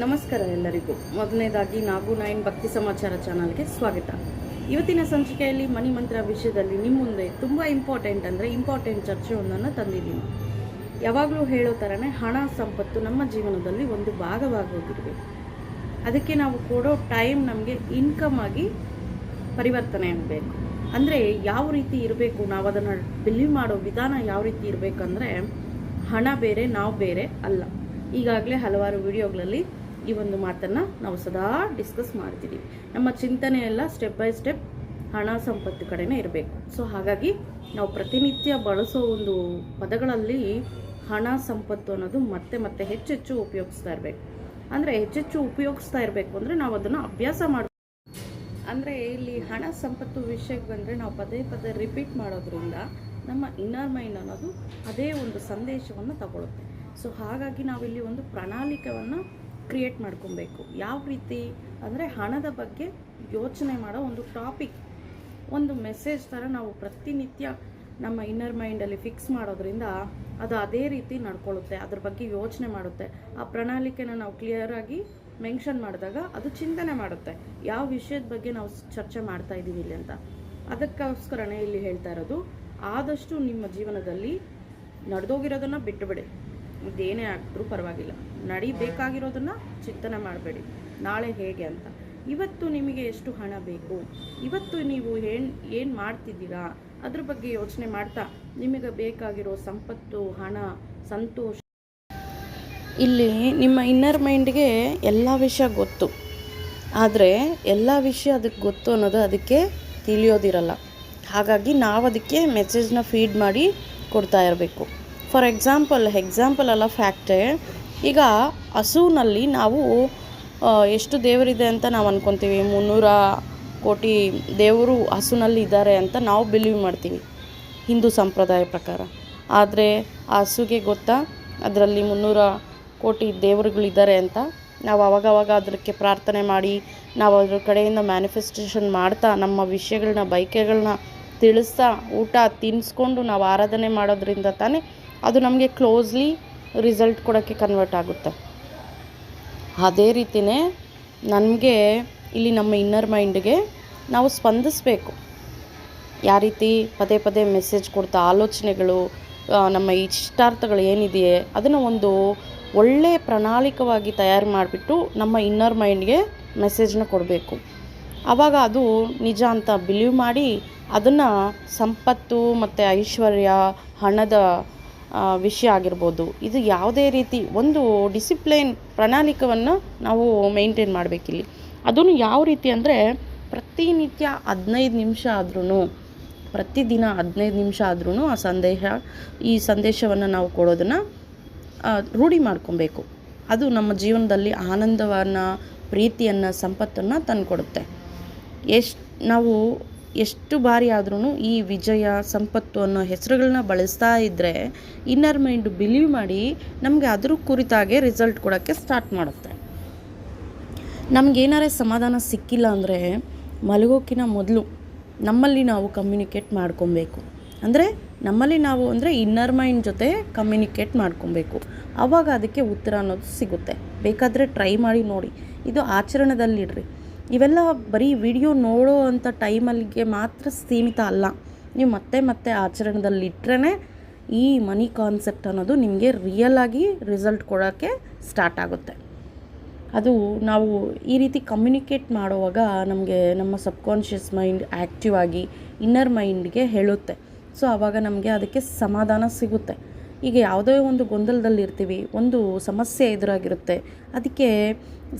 ನಮಸ್ಕಾರ ಎಲ್ಲರಿಗೂ. ಮೊದಲನೇದಾಗಿ ನಾವು 9 ಭಕ್ತಿ ಸಮಾಚಾರ ಚಾನಲ್ಗೆ ಸ್ವಾಗತ. ಇವತ್ತಿನ ಸಂಚಿಕೆಯಲ್ಲಿ ಮನಿ ಮಂತ್ರ ವಿಷಯದಲ್ಲಿ ನಿಮ್ಮ ಮುಂದೆ ತುಂಬ ಇಂಪಾರ್ಟೆಂಟ್ ಚರ್ಚೆಯೊಂದನ್ನು ತಂದಿದ್ದೀನಿ. ಯಾವಾಗಲೂ ಹೇಳೋ ಥರನೇ ಹಣ ಸಂಪತ್ತು ನಮ್ಮ ಜೀವನದಲ್ಲಿ ಒಂದು ಭಾಗವಾಗೋಗಿರಬೇಕು. ಅದಕ್ಕೆ ನಾವು ಕೊಡೋ ಟೈಮ್ ನಮಗೆ ಇನ್ಕಮ್ ಆಗಿ ಪರಿವರ್ತನೆ ಆಗಬೇಕು. ಅಂದರೆ ಯಾವ ರೀತಿ ಇರಬೇಕು, ನಾವು ಅದನ್ನು ಬಿಲೀವ್ ಮಾಡೋ ವಿಧಾನ ಯಾವ ರೀತಿ ಇರಬೇಕಂದ್ರೆ ಹಣ ಬೇರೆ ನಾವು ಬೇರೆ ಅಲ್ಲ. ಈಗಾಗಲೇ ಹಲವಾರು ವಿಡಿಯೋಗಳಲ್ಲಿ ಈ ಒಂದು ಮಾತನ್ನು ನಾವು ಸದಾ ಡಿಸ್ಕಸ್ ಮಾಡ್ತಿದ್ದೀವಿ. ನಮ್ಮ ಚಿಂತನೆ ಎಲ್ಲ ಸ್ಟೆಪ್ ಬೈ ಸ್ಟೆಪ್ ಹಣ ಸಂಪತ್ತು ಕಡೆನೇ ಇರಬೇಕು. ಸೊ ಹಾಗಾಗಿ ನಾವು ಪ್ರತಿನಿತ್ಯ ಬಳಸೋ ಒಂದು ಪದಗಳಲ್ಲಿ ಹಣ ಸಂಪತ್ತು ಅನ್ನೋದು ಮತ್ತೆ ಹೆಚ್ಚೆಚ್ಚು ಉಪಯೋಗಿಸ್ತಾ ಇರಬೇಕು. ಅಂದರೆ ಹೆಚ್ಚೆಚ್ಚು ಉಪಯೋಗಿಸ್ತಾ ಇರಬೇಕು ಅಂದರೆ ನಾವು ಅದನ್ನು ಅಭ್ಯಾಸ ಮಾಡಬೇಕು. ಅಂದರೆ ಇಲ್ಲಿ ಹಣ ಸಂಪತ್ತು ವಿಷಯಕ್ಕೆ ಬಂದರೆ ನಾವು ಪದೇ ರಿಪೀಟ್ ಮಾಡೋದ್ರಿಂದ ನಮ್ಮ ಇನ್ನರ್ ಮೈಂಡ್ ಅನ್ನೋದು ಅದೇ ಒಂದು ಸಂದೇಶವನ್ನು ತಗೊಳುತ್ತೆ. ಸೊ ಹಾಗಾಗಿ ನಾವಿಲ್ಲಿ ಒಂದು ಪ್ರಣಾಳಿಕೆಯನ್ನು ಕ್ರಿಯೇಟ್ ಮಾಡ್ಕೊಬೇಕು. ಯಾವ ರೀತಿ ಅಂದರೆ ಹಣದ ಬಗ್ಗೆ ಯೋಚನೆ ಮಾಡೋ ಒಂದು ಟಾಪಿಕ್, ಒಂದು ಮೆಸೇಜ್ ಥರ ನಾವು ಪ್ರತಿನಿತ್ಯ ನಮ್ಮ ಇನ್ನರ್ ಮೈಂಡಲ್ಲಿ ಫಿಕ್ಸ್ ಮಾಡೋದ್ರಿಂದ ಅದು ಅದೇ ರೀತಿ ನಡ್ಕೊಳ್ಳುತ್ತೆ, ಅದ್ರ ಬಗ್ಗೆ ಯೋಚನೆ ಮಾಡುತ್ತೆ. ಆ ಪ್ರಣಾಳಿಕೆನ ನಾವು ಕ್ಲಿಯರಾಗಿ ಮೆನ್ಷನ್ ಮಾಡಿದಾಗ ಅದು ಚಿಂತನೆ ಮಾಡುತ್ತೆ ಯಾವ ವಿಷಯದ ಬಗ್ಗೆ ನಾವು ಚರ್ಚೆ ಮಾಡ್ತಾ ಇದ್ದೀವಿ ಇಲ್ಲಿ ಅಂತ. ಅದಕ್ಕೋಸ್ಕರನೇ ಇಲ್ಲಿ ಹೇಳ್ತಾ ಇರೋದು, ಆದಷ್ಟು ನಿಮ್ಮ ಜೀವನದಲ್ಲಿ ನಡೆದೋಗಿರೋದನ್ನು ಬಿಟ್ಟುಬಿಡಿ. ಇದೇನೇ ಆಗಿದ್ರೂ ಪರವಾಗಿಲ್ಲ, ನಡಿಬೇಕಾಗಿರೋದನ್ನು ಚಿಂತನೆ ಮಾಡಬೇಡಿ ನಾಳೆ ಹೇಗೆ ಅಂತ. ಇವತ್ತು ನಿಮಗೆ ಎಷ್ಟು ಹಣ ಬೇಕು, ಇವತ್ತು ನೀವು ಏನು ಮಾಡ್ತಿದ್ದೀರಾ ಅದ್ರ ಬಗ್ಗೆ ಯೋಚನೆ ಮಾಡ್ತಾ ನಿಮಗೆ ಬೇಕಾಗಿರೋ ಸಂಪತ್ತು, ಹಣ, ಸಂತೋಷ. ಇಲ್ಲಿ ನಿಮ್ಮ ಇನ್ನರ್ ಮೈಂಡ್ಗೆ ಎಲ್ಲ ವಿಷಯ ಗೊತ್ತು, ಆದರೆ ಎಲ್ಲ ವಿಷಯ ಅದಕ್ಕೆ ಗೊತ್ತು ಅನ್ನೋದು ಅದಕ್ಕೆ ತಿಳಿಯೋದಿರಲ್ಲ. ಹಾಗಾಗಿ ನಾವು ಅದಕ್ಕೆ ಮೆಸೇಜ್ನ ಫೀಡ್ ಮಾಡಿ ಕೊಡ್ತಾ ಇರಬೇಕು. ಫಾರ್ ಎಕ್ಸಾಂಪಲ್ ಅಲ್ಲ, ಫ್ಯಾಕ್ಟೇ. ಈಗ ಹಸುವಿನಲ್ಲಿ ನಾವು ಎಷ್ಟು ದೇವರಿದೆ ಅಂತ ನಾವು ಅಂದ್ಕೊತೀವಿ, 300 ಕೋಟಿ ದೇವರು ಹಸುನಲ್ಲಿ ಇದ್ದಾರೆ ಅಂತ ನಾವು ಬಿಲೀವ್ ಮಾಡ್ತೀವಿ ಹಿಂದೂ ಸಂಪ್ರದಾಯ ಪ್ರಕಾರ. ಆದರೆ ಆ ಹಸುಗೆ ಗೊತ್ತಾ ಅದರಲ್ಲಿ 300 ಕೋಟಿ ದೇವರುಗಳಿದ್ದಾರೆ ಅಂತ? ನಾವು ಅವಾಗವಾಗ ಅದಕ್ಕೆ ಪ್ರಾರ್ಥನೆ ಮಾಡಿ ನಾವು ಅದ್ರ ಕಡೆಯಿಂದ ಮ್ಯಾನಿಫೆಸ್ಟೇಷನ್ ಮಾಡ್ತಾ ನಮ್ಮ ವಿಷಯಗಳನ್ನ, ಬಯಕೆಗಳನ್ನ ತಿಳಿಸ್ತಾ ಊಟ ತಿನ್ನಿಸ್ಕೊಂಡು ನಾವು ಆರಾಧನೆ ಮಾಡೋದ್ರಿಂದ ತಾನೇ ಅದು ನಮಗೆ ಕ್ಲೋಸ್ಲಿ ರಿಸಲ್ಟ್ ಕೊಡೋಕ್ಕೆ ಕನ್ವರ್ಟ್ ಆಗುತ್ತೆ. ಅದೇ ರೀತಿಯೇ ನನಗೆ ಇಲ್ಲಿ ನಮ್ಮ ಇನ್ನರ್ ಮೈಂಡ್ಗೆ ನಾವು ಸ್ಪಂದಿಸಬೇಕು. ಯಾವ ರೀತಿ ಪದೇ ಮೆಸೇಜ್ ಕೊಡ್ತಾ ಆಲೋಚನೆಗಳು, ನಮ್ಮ ಇಷ್ಟಾರ್ಥಗಳು ಏನಿದೆಯೇ ಅದನ್ನು ಒಂದು ಒಳ್ಳೆಯ ಪ್ರಣಾಳಿಕವಾಗಿ ತಯಾರು ಮಾಡಿಬಿಟ್ಟು ನಮ್ಮ ಇನ್ನರ್ ಮೈಂಡ್ಗೆ ಮೆಸೇಜ್ನ ಕೊಡಬೇಕು. ಆವಾಗ ಅದು ನಿಜ ಅಂತ ಬಿಲೀವ್ ಮಾಡಿ ಅದನ್ನು ಸಂಪತ್ತು ಮತ್ತು ಐಶ್ವರ್ಯ, ಹಣದ ವಿಷಯ ಆಗಿರ್ಬೋದು, ಇದು ಯಾವುದೇ ರೀತಿ ಒಂದು ಡಿಸಿಪ್ಲೈನ್ ಪ್ರಣಾಳಿಕವನ್ನು ನಾವು ಮೇಂಟೈನ್ ಮಾಡಬೇಕಿಲ್ಲಿ. ಅದನ್ನು ಯಾವ ರೀತಿ ಅಂದರೆ ಪ್ರತಿನಿತ್ಯ 15 ನಿಮಿಷ ಆದ್ರೂ, ಪ್ರತಿದಿನ 15 ನಿಮಿಷ ಆದ್ರೂ ಈ ಸಂದೇಶವನ್ನು ನಾವು ಕೊಡೋದನ್ನು ರೂಢಿ ಮಾಡ್ಕೊಬೇಕು. ಅದು ನಮ್ಮ ಜೀವನದಲ್ಲಿ ಆನಂದವನ್ನು, ಪ್ರೀತಿಯನ್ನು, ಸಂಪತ್ತನ್ನು ತಂದುಕೊಡುತ್ತೆ. ನಾವು ಎಷ್ಟು ಬಾರಿ ಆದ್ರೂ ಈ ವಿಜಯ, ಸಂಪತ್ತು ಅನ್ನೋ ಹೆಸರುಗಳನ್ನ ಬಳಸ್ತಾ ಇದ್ದರೆ ಇನ್ನರ್ ಮೈಂಡ್ ಬಿಲೀವ್ ಮಾಡಿ ನಮಗೆ ಅದ್ರ ಕುರಿತಾಗೆ ರಿಸಲ್ಟ್ ಕೊಡೋಕ್ಕೆ ಸ್ಟಾರ್ಟ್ ಮಾಡುತ್ತೆ. ನಮಗೇನಾರೇ ಸಮಾಧಾನ ಸಿಕ್ಕಿಲ್ಲ ಅಂದರೆ ಮಲಗೋಕ್ಕಿಂತ ಮೊದಲು ನಮ್ಮಲ್ಲಿ ನಾವು ಕಮ್ಯುನಿಕೇಟ್ ಮಾಡ್ಕೊಬೇಕು. ಅಂದರೆ ಇನ್ನರ್ ಮೈಂಡ್ ಜೊತೆ ಕಮ್ಯುನಿಕೇಟ್ ಮಾಡ್ಕೊಬೇಕು. ಆವಾಗ ಅದಕ್ಕೆ ಉತ್ತರ ಅನ್ನೋದು ಸಿಗುತ್ತೆ. ಬೇಕಾದರೆ ಟ್ರೈ ಮಾಡಿ ನೋಡಿ, ಇದು ಆಚರಣೆದಲ್ಲಿಡ್ರಿ. ಇವೆಲ್ಲ ಬರೀ ವಿಡಿಯೋ ನೋಡೋ ಅಂಥ ಟೈಮಲ್ಲಿಗೆ ಮಾತ್ರ ಸೀಮಿತ ಅಲ್ಲ. ನೀವು ಮತ್ತೆ ಆಚರಣೆದಲ್ಲಿಟ್ಟರೆ ಈ ಮನಿ ಕಾನ್ಸೆಪ್ಟ್ ಅನ್ನೋದು ನಿಮಗೆ ರಿಯಲ್ ಆಗಿ ರಿಸಲ್ಟ್ ಕೊಡೋಕ್ಕೆ ಸ್ಟಾರ್ಟ್ ಆಗುತ್ತೆ. ಅದು ನಾವು ಈ ರೀತಿ ಕಮ್ಯುನಿಕೇಟ್ ಮಾಡುವಾಗ ನಮಗೆ ನಮ್ಮ ಸಬ್ಕಾನ್ಷಿಯಸ್ ಮೈಂಡ್ ಆ್ಯಕ್ಟಿವ್ ಆಗಿ ಇನ್ನರ್ ಮೈಂಡ್ಗೆ ಹೇಳುತ್ತೆ. ಸೊ ಆವಾಗ ನಮಗೆ ಅದಕ್ಕೆ ಸಮಾಧಾನ ಸಿಗುತ್ತೆ. ಈಗ ಯಾವುದೇ ಒಂದು ಗೊಂದಲದಲ್ಲಿರ್ತೀವಿ, ಒಂದು ಸಮಸ್ಯೆ ಎದುರಾಗಿರುತ್ತೆ, ಅದಕ್ಕೆ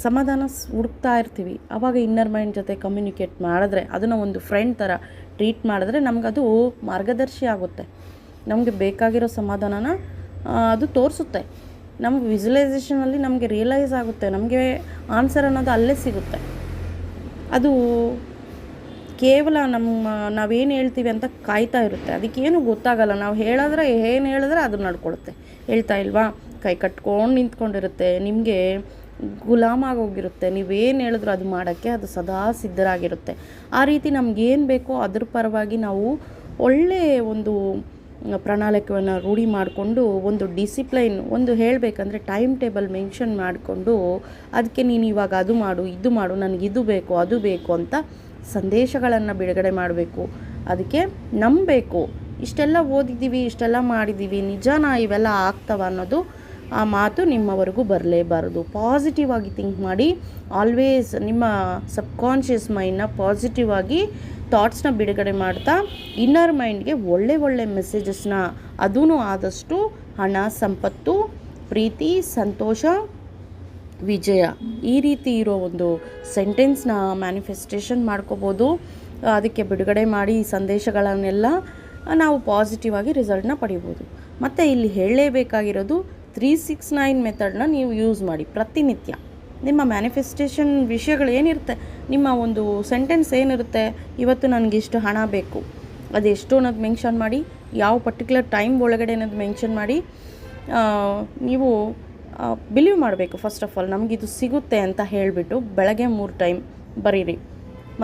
ಸಮಾಧಾನ ಹುಡುಕ್ತಾ ಇರ್ತೀವಿ. ಆವಾಗ ಇನ್ನರ್ ಮೈಂಡ್ ಜೊತೆ ಕಮ್ಯುನಿಕೇಟ್ ಮಾಡಿದ್ರೆ, ಅದನ್ನು ಒಂದು ಫ್ರೆಂಡ್ ಥರ ಟ್ರೀಟ್ ಮಾಡಿದ್ರೆ ನಮಗದು ಮಾರ್ಗದರ್ಶಿ ಆಗುತ್ತೆ. ನಮಗೆ ಬೇಕಾಗಿರೋ ಸಮಾಧಾನನ ಅದು ತೋರಿಸುತ್ತೆ. ನಮ್ಮ ವಿಜುವಲೈಸೇಷನಲ್ಲಿ ನಮಗೆ ರಿಯಲೈಸ್ ಆಗುತ್ತೆ, ನಮಗೆ ಆನ್ಸರ್ ಅನ್ನೋದು ಅಲ್ಲೇ ಸಿಗುತ್ತೆ. ಅದು ಕೇವಲ ನಾವೇನು ಹೇಳ್ತೀವಿ ಅಂತ ಕಾಯ್ತಾ ಇರುತ್ತೆ. ಅದಕ್ಕೇನು ಗೊತ್ತಾಗಲ್ಲ. ನಾವು ಏನು ಹೇಳಿದ್ರೆ ಅದು ನಡ್ಕೊಳುತ್ತೆ. ಹೇಳ್ತಾ ಇಲ್ವಾ, ಕೈ ಕಟ್ಕೊಂಡು ನಿಂತ್ಕೊಂಡಿರುತ್ತೆ, ನಿಮಗೆ ಗುಲಾಮ ಆಗೋಗಿರುತ್ತೆ. ನೀವೇನು ಹೇಳಿದ್ರು ಅದು ಮಾಡೋಕ್ಕೆ ಅದು ಸದಾ ಸಿದ್ಧರಾಗಿರುತ್ತೆ. ಆ ರೀತಿ ನಮಗೇನು ಬೇಕೋ ಅದ್ರ ಪರವಾಗಿ ನಾವು ಒಳ್ಳೆಯ ಒಂದು ಪ್ರಣಾಳಿಕೆಯನ್ನು ರೂಢಿ ಮಾಡಿಕೊಂಡು ಒಂದು ಡಿಸಿಪ್ಲೈನ್, ಒಂದು ಹೇಳಬೇಕಂದ್ರೆ ಟೈಮ್ ಟೇಬಲ್ ಮೆನ್ಷನ್ ಮಾಡಿಕೊಂಡು ಅದಕ್ಕೆ ನೀನು ಇವಾಗ ಅದು ಮಾಡು, ಇದು ಮಾಡು, ನನಗಿದು ಬೇಕು, ಅದು ಬೇಕು ಅಂತ ಸಂದೇಶಗಳನ್ನು ಬಿಡುಗಡೆ ಮಾಡಬೇಕು. ಅದಕ್ಕೆ ನಂಬಬೇಕು, ಇಷ್ಟೆಲ್ಲ ಓದಿದ್ದೀವಿ, ಇಷ್ಟೆಲ್ಲ ಮಾಡಿದ್ದೀವಿ, ನಿಜನಾ ಇವೆಲ್ಲ ಆಗ್ತವ ಅನ್ನೋದು ಆ ಮಾತು ನಿಮ್ಮವರೆಗೂ ಬರಲೇಬಾರದು. ಪಾಸಿಟಿವ್ ಆಗಿ ಥಿಂಕ್ ಮಾಡಿ. ಆಲ್ವೇಸ್ ನಿಮ್ಮ ಸಬ್ಕಾನ್ಷಿಯಸ್ ಮೈಂಡ್ನ ಪಾಸಿಟಿವ್ ಆಗಿ ಥಾಟ್ಸ್ನ ಬಿಡುಗಡೆ ಮಾಡ್ತಾ ಇನ್ನರ್ ಮೈಂಡ್ಗೆ ಒಳ್ಳೆ ಮೆಸೇಜಸ್ನ, ಅದೂ ಆದಷ್ಟು ಹಣ, ಸಂಪತ್ತು, ಪ್ರೀತಿ, ಸಂತೋಷ, ವಿಜಯ, ಈ ರೀತಿ ಇರೋ ಒಂದು ಸೆಂಟೆನ್ಸ್ನ ಮ್ಯಾನಿಫೆಸ್ಟೇಷನ್ ಮಾಡ್ಕೋಬೋದು. ಅದಕ್ಕೆ ಬಿಡುಗಡೆ ಮಾಡಿ ಸಂದೇಶಗಳನ್ನೆಲ್ಲ ನಾವು ಪಾಸಿಟಿವ್ ಆಗಿ ರಿಸಲ್ಟ್ನ ಪಡಿಬೋದು. ಮತ್ತು ಇಲ್ಲಿ ಹೇಳಲೇಬೇಕಾಗಿರೋದು 369 ಮೆಥಡ್ನ ನೀವು ಯೂಸ್ ಮಾಡಿ ಪ್ರತಿನಿತ್ಯ. ನಿಮ್ಮ ಮ್ಯಾನಿಫೆಸ್ಟೇಷನ್ ವಿಷಯಗಳು ಏನಿರುತ್ತೆ, ನಿಮ್ಮ ಒಂದು ಸೆಂಟೆನ್ಸ್ ಏನಿರುತ್ತೆ, ಇವತ್ತು ನನಗಿಷ್ಟು ಹಣ ಬೇಕು, ಅದೆಷ್ಟು ಅನ್ನೋದು ಮೆನ್ಷನ್ ಮಾಡಿ, ಯಾವ ಪರ್ಟಿಕ್ಯುಲರ್ ಟೈಮ್ ಒಳಗಡೆ ಅನ್ನೋದು ಮೆನ್ಷನ್ ಮಾಡಿ, ನೀವು ಬಿಲೀವ್ ಮಾಡಬೇಕು. ಫಸ್ಟ್ ಆಫ್ ಆಲ್ ನಮಗಿದು ಸಿಗುತ್ತೆ ಅಂತ ಹೇಳಿಬಿಟ್ಟು ಬೆಳಗ್ಗೆ 3 ಟೈಮ್ ಬರೀರಿ,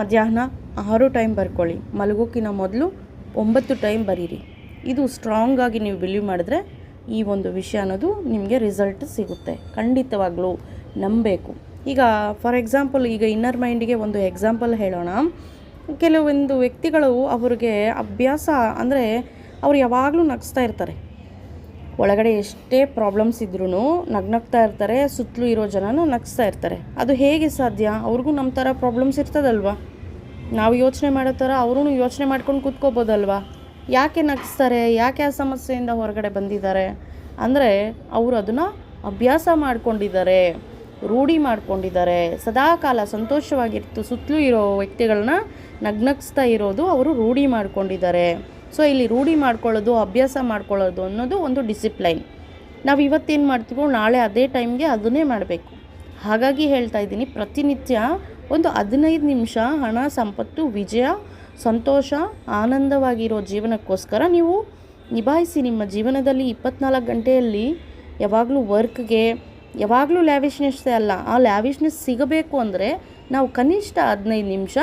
ಮಧ್ಯಾಹ್ನ 6 ಟೈಮ್ ಬರ್ಕೊಳ್ಳಿ, ಮಲಗೋಕ್ಕಿಂತ ಮೊದಲು 9 ಟೈಮ್ ಬರೀರಿ. ಇದು ಸ್ಟ್ರಾಂಗಾಗಿ ನೀವು ಬಿಲೀವ್ ಮಾಡಿದ್ರೆ ಈ ಒಂದು ವಿಷಯ ಅನ್ನೋದು ನಿಮಗೆ ರಿಸಲ್ಟ್ ಸಿಗುತ್ತೆ. ಖಂಡಿತವಾಗ್ಲೂ ನಂಬಬೇಕು. ಈಗ ಫಾರ್ ಎಕ್ಸಾಂಪಲ್, ಈಗ ಇನ್ನರ್ ಮೈಂಡಿಗೆ ಒಂದು ಎಕ್ಸಾಂಪಲ್ ಹೇಳೋಣ. ಕೆಲವೊಂದು ವ್ಯಕ್ತಿಗಳು ಅವ್ರಿಗೆ ಅಭ್ಯಾಸ ಅಂದರೆ ಅವ್ರು ಯಾವಾಗಲೂ ನಗಿಸ್ತಾ ಇರ್ತಾರೆ. ಒಳಗಡೆ ಎಷ್ಟೇ ಪ್ರಾಬ್ಲಮ್ಸ್ ಇದ್ರೂ ನಗ್ನಗ್ತಾ ಇರ್ತಾರೆ, ಸುತ್ತಲೂ ಇರೋ ಜನನೂ ನಗಿಸ್ತಾ ಇರ್ತಾರೆ. ಅದು ಹೇಗೆ ಸಾಧ್ಯ? ಅವ್ರಿಗೂ ನಮ್ಮ ಥರ ಪ್ರಾಬ್ಲಮ್ಸ್ ಇರ್ತದಲ್ವ, ನಾವು ಯೋಚನೆ ಮಾಡೋ ಥರ ಅವರು ಯೋಚನೆ ಮಾಡ್ಕೊಂಡು ಕೂತ್ಕೋಬೋದಲ್ವ. ಯಾಕೆ ನಗಿಸ್ತಾರೆ? ಯಾಕೆ ಆ ಸಮಸ್ಯೆಯಿಂದ ಹೊರಗಡೆ ಬಂದಿದ್ದಾರೆ ಅಂದರೆ ಅವರು ಅದನ್ನು ಅಭ್ಯಾಸ ಮಾಡ್ಕೊಂಡಿದ್ದಾರೆ, ರೂಢಿ ಮಾಡ್ಕೊಂಡಿದ್ದಾರೆ. ಸದಾಕಾಲ ಸಂತೋಷವಾಗಿರ್ತು ಸುತ್ತಲೂ ಇರೋ ವ್ಯಕ್ತಿಗಳನ್ನ ನಗ್ನಗಿಸ್ತಾ ಇರೋದು ಅವರು ರೂಢಿ ಮಾಡ್ಕೊಂಡಿದ್ದಾರೆ. ಸೊ ಇಲ್ಲಿ ರೂಢಿ ಮಾಡ್ಕೊಳ್ಳೋದು, ಅಭ್ಯಾಸ ಮಾಡ್ಕೊಳ್ಳೋದು ಅನ್ನೋದು ಒಂದು ಡಿಸಿಪ್ಲೈನ್. ನಾವು ಇವತ್ತೇನು ಮಾಡ್ತೀವೋ ನಾಳೆ ಅದೇ ಟೈಮ್ಗೆ ಅದನ್ನೇ ಮಾಡಬೇಕು. ಹಾಗಾಗಿ ಹೇಳ್ತಾ ಇದ್ದೀನಿ, ಪ್ರತಿನಿತ್ಯ ಒಂದು 15 ನಿಮಿಷ ಹಣ, ಸಂಪತ್ತು, ವಿಜಯ, ಸಂತೋಷ, ಆನಂದವಾಗಿರೋ ಜೀವನಕ್ಕೋಸ್ಕರ ನೀವು ನಿಭಾಯಿಸಿ. ನಿಮ್ಮ ಜೀವನದಲ್ಲಿ 24 ಗಂಟೆಯಲ್ಲಿ ಯಾವಾಗಲೂ ವರ್ಕ್ಗೆ, ಯಾವಾಗಲೂ ಲ್ಯಾವಿಶ್ನೆಸ್ಸೇ ಅಲ್ಲ, ಆ ಲ್ಯಾವಿಶ್ನೆಸ್ ಸಿಗಬೇಕು ಅಂದರೆ ನಾವು ಕನಿಷ್ಠ 15 ನಿಮಿಷ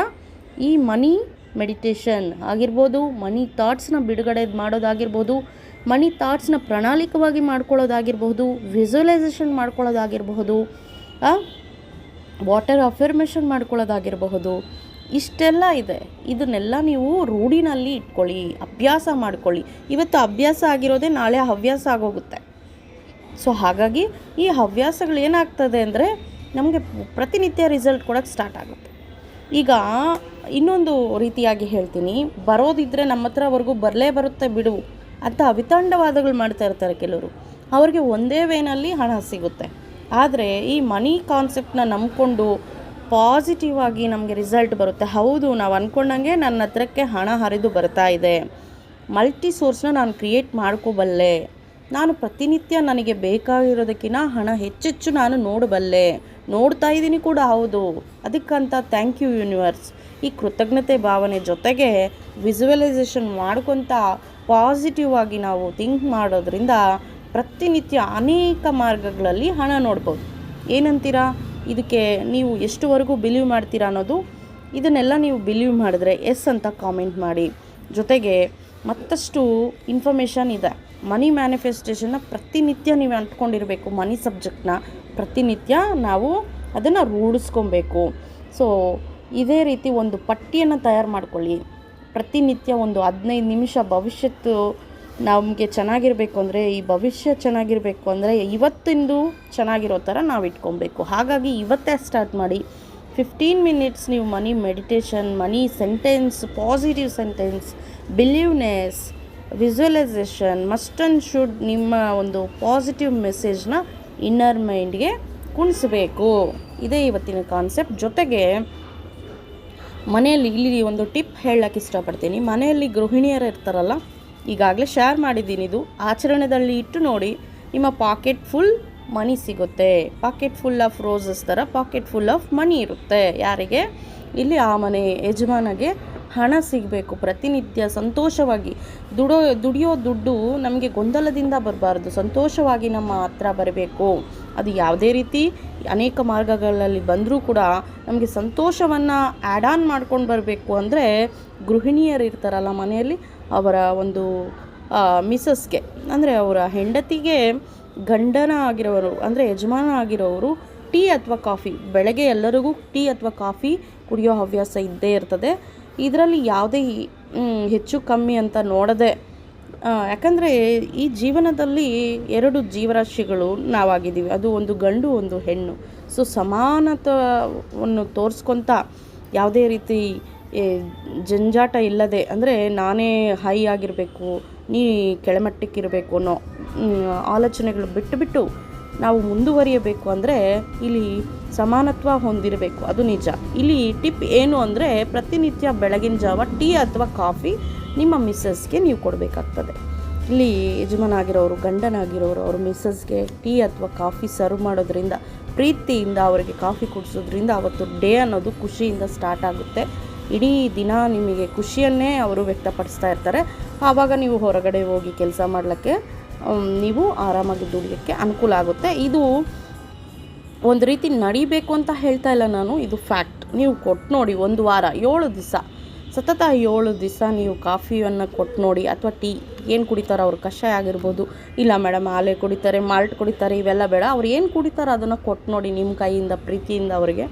ಈ ಮನಿ ಮೆಡಿಟೇಷನ್ ಆಗಿರ್ಬೋದು, ಮನಿ ಥಾಟ್ಸ್ನ ಬಿಡುಗಡೆ ಮಾಡೋದಾಗಿರ್ಬೋದು, ಮನಿ ಥಾಟ್ಸ್ನ ಪ್ರಣಾಳಿಕವಾಗಿ ಮಾಡ್ಕೊಳ್ಳೋದಾಗಿರ್ಬೋದು, ವಿಜುವಲೈಸೇಷನ್ ಮಾಡ್ಕೊಳ್ಳೋದಾಗಿರಬಹುದು, ವಾಟರ್ ಅಫರ್ಮೇಷನ್ ಮಾಡ್ಕೊಳ್ಳೋದಾಗಿರಬಹುದು, ಇಷ್ಟೆಲ್ಲ ಇದೆ. ಇದನ್ನೆಲ್ಲ ನೀವು ರೂಢಿನಲ್ಲಿ ಇಟ್ಕೊಳ್ಳಿ, ಅಭ್ಯಾಸ ಮಾಡ್ಕೊಳ್ಳಿ. ಇವತ್ತು ಅಭ್ಯಾಸ ಆಗಿರೋದೇ ನಾಳೆ ಹವ್ಯಾಸ ಆಗೋಗುತ್ತೆ. ಸೊ ಹಾಗಾಗಿ ಈ ಹವ್ಯಾಸಗಳು ಏನಾಗ್ತದೆ ಅಂದರೆ ನಮಗೆ ಪ್ರತಿನಿತ್ಯ ರಿಸಲ್ಟ್ ಕೊಡೋಕ್ಕೆ ಸ್ಟಾರ್ಟ್ ಆಗುತ್ತೆ. ಈಗ ಇನ್ನೊಂದು ರೀತಿಯಾಗಿ ಹೇಳ್ತೀನಿ, ಬರೋದಿದ್ದರೆ ನಮ್ಮ ಹತ್ರವರೆಗೂ ಬರುತ್ತೆ ಬಿಡು ಅಂತ ಅವಿತಂಡವಾದಗಳು ಮಾಡ್ತಾ ಇರ್ತಾರೆ ಕೆಲವರು. ಅವ್ರಿಗೆ ಒಂದೇ ವೇನಲ್ಲಿ ಹಣ ಸಿಗುತ್ತೆ. ಆದರೆ ಈ ಮನಿ ಕಾನ್ಸೆಪ್ಟನ್ನ ನಂಬ್ಕೊಂಡು ಪಾಸಿಟಿವ್ ಆಗಿ ನಮಗೆ ರಿಸಲ್ಟ್ ಬರುತ್ತೆ. ಹೌದು, ನಾವು ಅಂದ್ಕೊಂಡಂಗೆ ನನ್ನ ಹತ್ರಕ್ಕೆ ಹಣ ಹರಿದು ಬರ್ತಾ ಇದೆ, ಮಲ್ಟಿ ಸೋರ್ಸ್ನ ನಾನು ಕ್ರಿಯೇಟ್ ಮಾಡ್ಕೋಬಲ್ಲೆ, ನಾನು ಪ್ರತಿನಿತ್ಯ ನನಗೆ ಬೇಕಾಗಿರೋದಕ್ಕಿಂತ ಹಣ ಹೆಚ್ಚೆಚ್ಚು ನಾನು ನೋಡ್ತಾ ಇದ್ದೀನಿ ಕೂಡ. ಹೌದು, ಅದಕ್ಕಂತ ಥ್ಯಾಂಕ್ ಯು ಯೂನಿವರ್ಸ್. ಈ ಕೃತಜ್ಞತೆ ಭಾವನೆ ಜೊತೆಗೆ ವಿಜುವಲೈಸೇಷನ್ ಮಾಡ್ಕೊತ ಪಾಸಿಟಿವ್ ಆಗಿ ನಾವು ಥಿಂಕ್ ಮಾಡೋದ್ರಿಂದ ಪ್ರತಿನಿತ್ಯ ಅನೇಕ ಮಾರ್ಗಗಳಲ್ಲಿ ಹಣ ನೋಡ್ಬೋದು. ಏನಂತೀರಾ? ಇದಕ್ಕೆ ನೀವು ಎಷ್ಟುವರೆಗೂ ಬಿಲೀವ್ ಮಾಡ್ತೀರಾ ಅನ್ನೋದು, ಇದನ್ನೆಲ್ಲ ನೀವು ಬಿಲೀವ್ ಮಾಡಿದ್ರೆ ಎಸ್ ಅಂತ ಕಾಮೆಂಟ್ ಮಾಡಿ. ಜೊತೆಗೆ ಮತ್ತಷ್ಟು ಇನ್ಫಾರ್ಮೇಷನ್ ಇದೆ. ಮನಿ ಮ್ಯಾನಿಫೆಸ್ಟೇಷನ್ನ ಪ್ರತಿನಿತ್ಯ ನೀವು ಅಂಟ್ಕೊಂಡಿರಬೇಕು. ಮನಿ ಸಬ್ಜೆಕ್ಟ್ನ ಪ್ರತಿನಿತ್ಯ ನಾವು ಅದನ್ನು ರೂಢಿಸ್ಕೊಬೇಕು. ಸೊ ಇದೇ ರೀತಿ ಒಂದು ಪಟ್ಟಿಯನ್ನು ತಯಾರು ಮಾಡ್ಕೊಳ್ಳಿ. ಪ್ರತಿನಿತ್ಯ ಒಂದು 15 ನಿಮಿಷ ಭವಿಷ್ಯತ್ತು ನಮಗೆ ಚೆನ್ನಾಗಿರಬೇಕು ಅಂದರೆ, ಈ ಭವಿಷ್ಯ ಚೆನ್ನಾಗಿರಬೇಕು ಅಂದರೆ ಇವತ್ತಿಂದು ಚೆನ್ನಾಗಿರೋ ಥರ ನಾವು ಇಟ್ಕೊಬೇಕು. ಹಾಗಾಗಿ ಇವತ್ತೇ ಸ್ಟಾರ್ಟ್ ಮಾಡಿ. 15 ಮಿನಿಟ್ಸ್ ನೀವು money meditation, money sentence, positive sentence, believeness, visualization, must and should ನಿಮ್ಮ ಒಂದು ಪಾಸಿಟಿವ್ ಮೆಸೇಜ್ನ ಇನ್ನರ್ ಮೈಂಡ್ಗೆ ಕುಣಿಸಬೇಕು. ಇದೇ ಇವತ್ತಿನ ಕಾನ್ಸೆಪ್ಟ್. ಜೊತೆಗೆ ಮನೆಯಲ್ಲಿ ಇಲ್ಲಿ ಒಂದು ಟಿಪ್ ಹೇಳಕ್ಕೆ ಇಷ್ಟಪಡ್ತೀನಿ. ಮನೆಯಲ್ಲಿ ಗೃಹಿಣಿಯರು ಇರ್ತಾರಲ್ಲ, ಈಗಾಗಲೇ ಶೇರ್ ಮಾಡಿದ್ದೀನಿ, ಇದು ಆಚರಣೆಯಲ್ಲಿ ಇಟ್ಟು ನೋಡಿ. ನಿಮ್ಮ ಪಾಕೆಟ್ ಫುಲ್ ಮನಿ ಸಿಗುತ್ತೆ. ಪಾಕೆಟ್ ಫುಲ್ ಆಫ್ ರೋಸಸ್ ಥರ ಪಾಕೆಟ್ ಫುಲ್ ಆಫ್ ಮನಿ ಇರುತ್ತೆ. ಯಾರಿಗೆ? ಇಲ್ಲಿ ಆ ಮನೆ ಯಜಮಾನಗೆ ಹಣ ಸಿಗಬೇಕು. ಪ್ರತಿನಿತ್ಯ ಸಂತೋಷವಾಗಿ ದುಡಿಯೋ ದುಡ್ಡು ನಮಗೆ ಗೊಂದಲದಿಂದ ಬರಬಾರ್ದು, ಸಂತೋಷವಾಗಿ ನಮ್ಮ ಹತ್ರ ಬರಬೇಕು. ಅದು ಯಾವುದೇ ರೀತಿ ಅನೇಕ ಮಾರ್ಗಗಳಲ್ಲಿ ಬಂದರೂ ಕೂಡ ನಮಗೆ ಸಂತೋಷವನ್ನು ಆ್ಯಡ್ ಆನ್ ಮಾಡ್ಕೊಂಡು ಬರಬೇಕು. ಅಂದರೆ ಗೃಹಿಣಿಯರು ಇರ್ತಾರಲ್ಲ ಮನೆಯಲ್ಲಿ, ಅವರ ಒಂದು ಮಿಸಸ್ಗೆ ಅಂದರೆ ಅವರ ಹೆಂಡತಿಗೆ ಗಂಡನ ಆಗಿರೋರು ಅಂದರೆ ಯಜಮಾನ ಆಗಿರೋರು ಟೀ ಅಥವಾ ಕಾಫಿ, ಬೆಳಗ್ಗೆ ಎಲ್ಲರಿಗೂ ಟೀ ಅಥವಾ ಕಾಫಿ ಕುಡಿಯೋ ಹವ್ಯಾಸ ಇದ್ದೇ ಇರ್ತದೆ. ಇದರಲ್ಲಿ ಯಾವುದೇ ಹೆಚ್ಚು ಕಮ್ಮಿ ಅಂತ ನೋಡದೆ, ಯಾಕಂದರೆ ಈ ಜೀವನದಲ್ಲಿ 2 ಜೀವರಾಶಿಗಳು ನಾವಾಗಿದ್ದೀವಿ, ಅದು ಒಂದು ಗಂಡು ಒಂದು ಹೆಣ್ಣು. ಸೊ ಸಮಾನತೆಯನ್ನು ತೋರಿಸ್ಕೊತ ಯಾವುದೇ ರೀತಿ ಜಂಜಾಟ ಇಲ್ಲದೆ, ಅಂದರೆ ನಾನೇ ಹೈ ಆಗಿರಬೇಕು, ನೀ ಕೆಳಮಟ್ಟಕ್ಕಿರಬೇಕು ಅನ್ನೋ ಆಲೋಚನೆಗಳು ಬಿಟ್ಟು ನಾವು ಮುಂದುವರಿಯಬೇಕು ಅಂದರೆ ಇಲ್ಲಿ ಸಮಾನತ್ವ ಹೊಂದಿರಬೇಕು, ಅದು ನಿಜ. ಇಲ್ಲಿ ಟಿಪ್ ಏನು ಅಂದರೆ ಪ್ರತಿನಿತ್ಯ ಬೆಳಗಿನ ಜಾವ ಟೀ ಅಥವಾ ಕಾಫಿ ನಿಮ್ಮ ಮಿಸ್ಸಸ್ಗೆ ನೀವು ಕೊಡಬೇಕಾಗ್ತದೆ. ಇಲ್ಲಿ ಯಜಮಾನ ಆಗಿರೋರು, ಗಂಡನಾಗಿರೋರು ಅವ್ರ ಮಿಸ್ಸಸ್ಗೆ ಟೀ ಅಥವಾ ಕಾಫಿ ಸರ್ವ್ ಮಾಡೋದ್ರಿಂದ, ಪ್ರೀತಿಯಿಂದ ಅವರಿಗೆ ಕಾಫಿ ಕುಡಿಸೋದ್ರಿಂದ ಅವತ್ತು ಡೇ ಅನ್ನೋದು ಖುಷಿಯಿಂದ ಸ್ಟಾರ್ಟ್ ಆಗುತ್ತೆ. ಇಡೀ ದಿನ ನಿಮಗೆ ಖುಷಿಯನ್ನೇ ಅವರು ವ್ಯಕ್ತಪಡಿಸ್ತಾ ಇರ್ತಾರೆ. ಆವಾಗ ನೀವು ಹೊರಗಡೆ ಹೋಗಿ ಕೆಲಸ ಮಾಡಲಿಕ್ಕೆ, ನೀವು ಆರಾಮಾಗಿ ದುಡಿಯೋಕ್ಕೆ ಅನುಕೂಲ ಆಗುತ್ತೆ. ಇದು ಒಂದು ರೀತಿ ನಡಿಬೇಕು ಅಂತ ಹೇಳ್ತಾ ಇಲ್ಲ ನಾನು, ಇದು ಫ್ಯಾಕ್ಟ್. ನೀವು ಕೊಟ್ಟು ನೋಡಿ, ಒಂದು ವಾರ 7 ದಿವಸ ಸತತ 7 ದಿವಸ ನೀವು ಕಾಫಿಯನ್ನು ಕೊಟ್ಟು ನೋಡಿ, ಅಥವಾ ಟೀ ಏನು ಕುಡಿತಾರೋ ಅವ್ರು ಕಷಾಯ ಆಗಿರ್ಬೋದು, ಇಲ್ಲ ಮೇಡಮ್ ಹಾಲೇ ಕುಡಿತಾರೆ, ಮಾಲ್ಟ್ ಕುಡಿತಾರೆ, ಇವೆಲ್ಲ ಬೇಡ, ಅವ್ರು ಏನು ಕುಡಿತಾರೋ ಅದನ್ನು ಕೊಟ್ಟು ನೋಡಿ ನಿಮ್ಮ ಕೈಯಿಂದ, ಪ್ರೀತಿಯಿಂದ ಅವರಿಗೆ.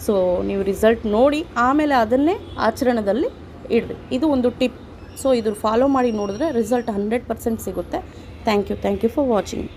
ಸೊ ನೀವು ರಿಸಲ್ಟ್ ನೋಡಿ ಆಮೇಲೆ ಅದನ್ನೇ ಆಚರಣೆಯಲ್ಲಿ ಇಡ್ರಿ. ಇದು ಒಂದು ಟಿಪ್. ಸೊ ಇದು ಫಾಲೋ ಮಾಡಿ ನೋಡಿದ್ರೆ ರಿಸಲ್ಟ್ 100% ಸಿಗುತ್ತೆ. Thank you for watching.